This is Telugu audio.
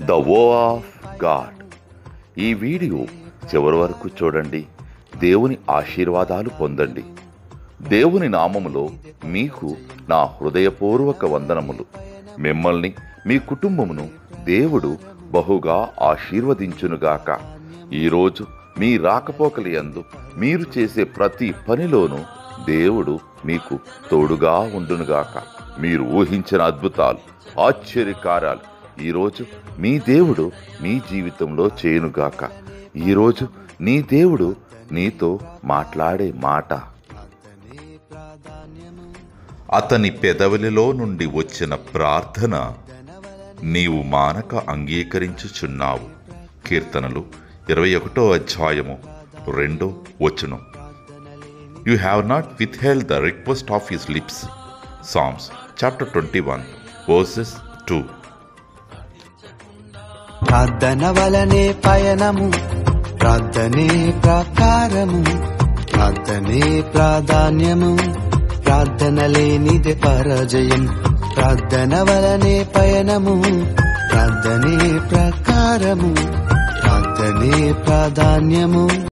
ద వో ఆఫ్ గాడ్. ఈ వీడియో చివరి వరకు చూడండి. దేవుని ఆశీర్వాదాలు పొందండి. దేవుని నామములో మీకు నా హృదయపూర్వక వందనములు. మిమ్మల్ని, మీ కుటుంబమును దేవుడు బహుగా ఆశీర్వదించునుగాక. ఈరోజు మీ రాకపోకల యందు మీరు చేసే ప్రతి పనిలోనూ దేవుడు మీకు తోడుగా ఉండునుగాక. మీరు ఊహించిన అద్భుతాలు, ఆశ్చర్యకార్యాలు ఈరోజు మీ దేవుడు మీ జీవితంలో చేయునుగాక. ఈరోజు నీ దేవుడు నీతో మాట్లాడే మాట, అతని పెదవులలో నుండి వచ్చిన ప్రార్థన నీవు మానక అంగీకరించుచున్నావు. కీర్తనలు 21వ అధ్యాయము 2వ వచనం. You have not withheld the request of his lips. Psalms chapter 21 verses 2. ప్రార్థన వలనే పయనము, ప్రార్థనే ప్రాకారము, ప్రార్థనే ప్రాధాన్యము, ప్రార్థన లేనిదే పరాజయం. ప్రార్థన వలనే పయనము, ప్రార్థనే ప్రాకారము, ప్రార్థనే ప్రాధాన్యము.